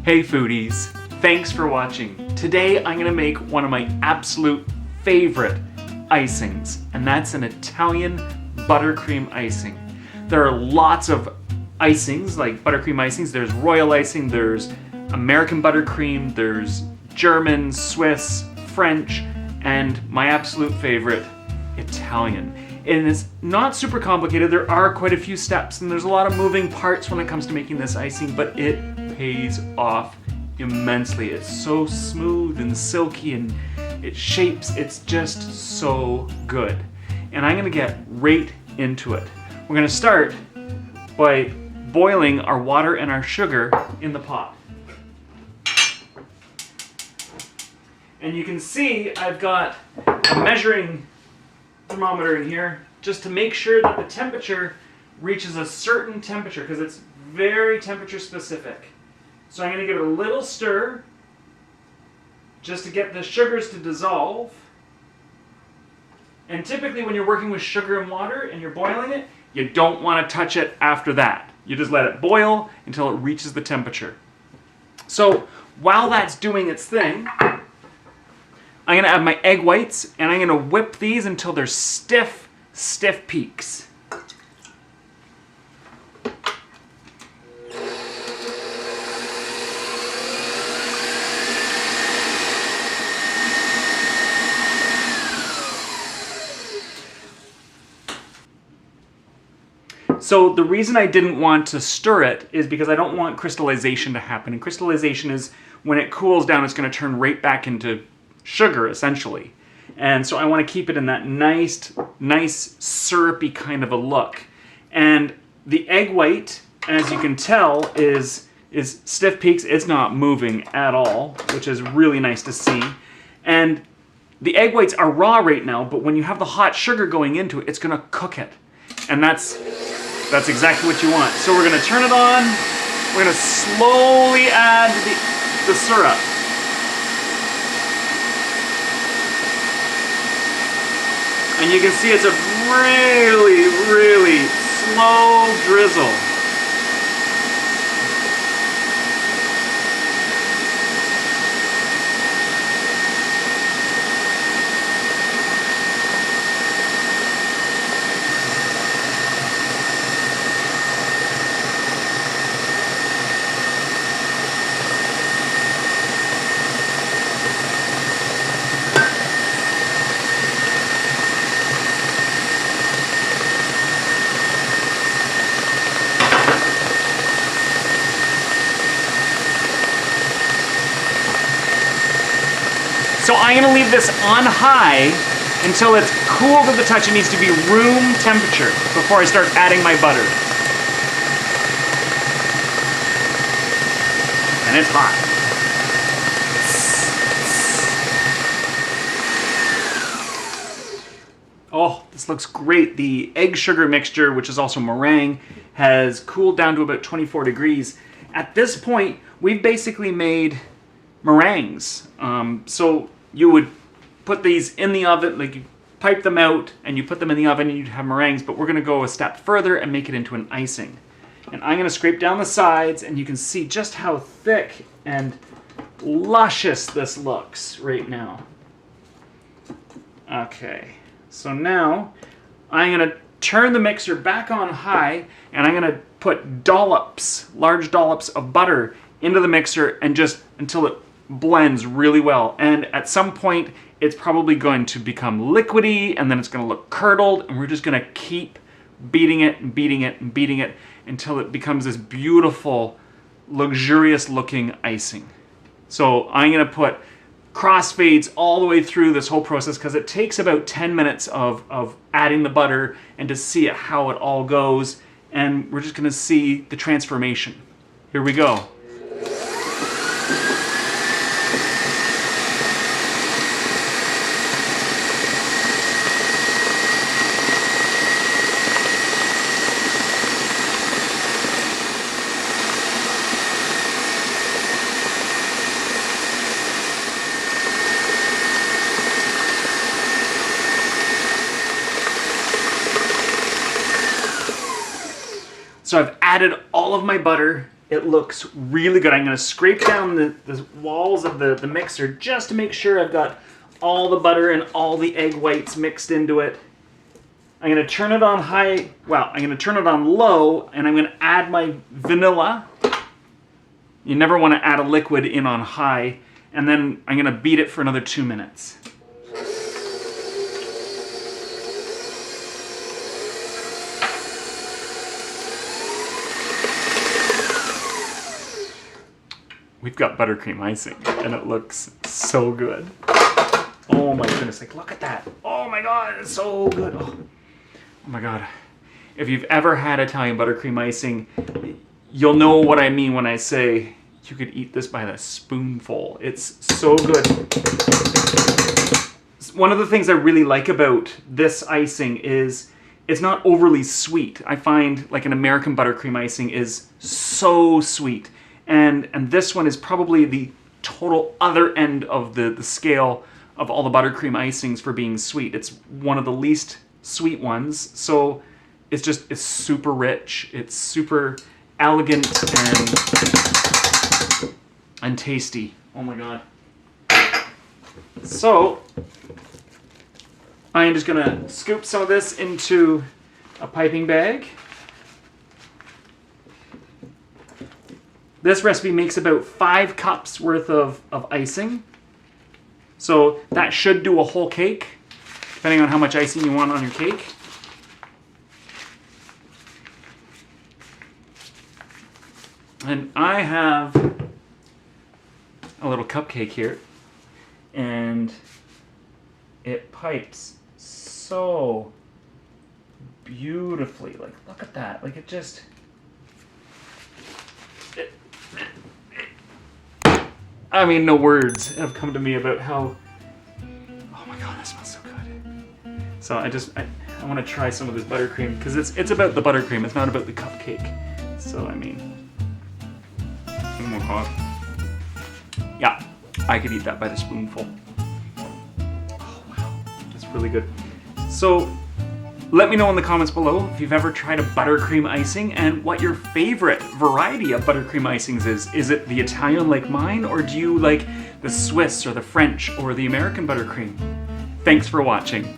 Hey foodies, thanks for watching. Today I'm gonna make one of my absolute favorite icings, and that's an Italian buttercream icing. There are lots of icings, like buttercream icings. There's royal icing, there's American buttercream, there's German, Swiss, French, and my absolute favorite, Italian. And it's not super complicated. There are quite a few steps and there's a lot of moving parts when it comes to making this icing, but it pays off immensely. It's so smooth and silky and it shapes, it's just so good. And I'm gonna get right into it. We're gonna start by boiling our water and our sugar in the pot. And you can see I've got a measuring thermometer in here just to make sure that the temperature reaches a certain temperature because it's very temperature specific. So I'm going to give it a little stir just to get the sugars to dissolve. And typically when you're working with sugar and water and you're boiling it, you don't want to touch it after that. You just let it boil until it reaches the temperature. So while that's doing its thing, I'm going to add my egg whites, and I'm going to whip these until they're stiff, stiff peaks. So the reason I didn't want to stir it is because I don't want crystallization to happen. And crystallization is when it cools down, it's going to turn right back into sugar, essentially. And so I want to keep it in that nice syrupy kind of a look. And the egg white, as you can tell, is stiff peaks. It's not moving at all, which is really nice to see. And the egg whites are raw right now, but when you have the hot sugar going into it, it's going to cook it. And that's exactly what you want. So we're going to turn it on. We're going to slowly add the syrup. And you can see it's a really, really slow drizzle. So I'm going to leave this on high until it's cool to the touch. It needs to be room temperature before I start adding my butter. And it's hot. Oh, this looks great. The egg sugar mixture, which is also meringue, has cooled down to about 24 degrees. At this point, we've basically made meringues. So you would put these in the oven, like you pipe them out and you put them in the oven and you'd have meringues, but we're going to go a step further and make it into an icing. And I'm going to scrape down the sides and you can see just how thick and luscious this looks right now. Okay, so now I'm going to turn the mixer back on high and I'm going to put dollops, large dollops of butter into the mixer and just until it blends really well. And at some point it's probably going to become liquidy and then it's going to look curdled, and we're just going to keep beating it and beating it and beating it until it becomes this beautiful, luxurious looking icing. So I'm going to put crossfades all the way through this whole process because it takes about 10 minutes of adding the butter and to see how it all goes, and we're just going to see the transformation. Here we go. So I've added all of my butter. It looks really good. I'm gonna scrape down the walls of the mixer just to make sure I've got all the butter and all the egg whites mixed into it. I'm gonna turn it on high, well, I'm gonna turn it on low, and I'm gonna add my vanilla. You never wanna add a liquid in on high, and then I'm gonna beat it for another 2 minutes. We've got buttercream icing, and it looks so good. Oh my goodness, like look at that. Oh my God, it's so good. Oh my God. If you've ever had Italian buttercream icing, you'll know what I mean when I say you could eat this by the spoonful. It's so good. One of the things I really like about this icing is it's not overly sweet. I find like an American buttercream icing is so sweet. And this one is probably the total other end of the scale of all the buttercream icings for being sweet. It's one of the least sweet ones, so it's super rich. It's super elegant and tasty. Oh my God. So I am just gonna scoop some of this into a piping bag. This recipe makes about 5 cups worth of icing. So that should do a whole cake, depending on how much icing you want on your cake. And I have a little cupcake here, and it pipes so beautifully. Like, look at that. Like, it just... I mean, no words have come to me about how... Oh my God, that smells so good. So I want to try some of this buttercream, because it's about the buttercream, it's not about the cupcake. So, I mean... Oh my God. Yeah, I could eat that by the spoonful. Oh wow, that's really good. So, let me know in the comments below if you've ever tried a buttercream icing and what your favorite variety of buttercream icings is. Is it the Italian like mine, or do you like the Swiss or the French or the American buttercream? Thanks for watching.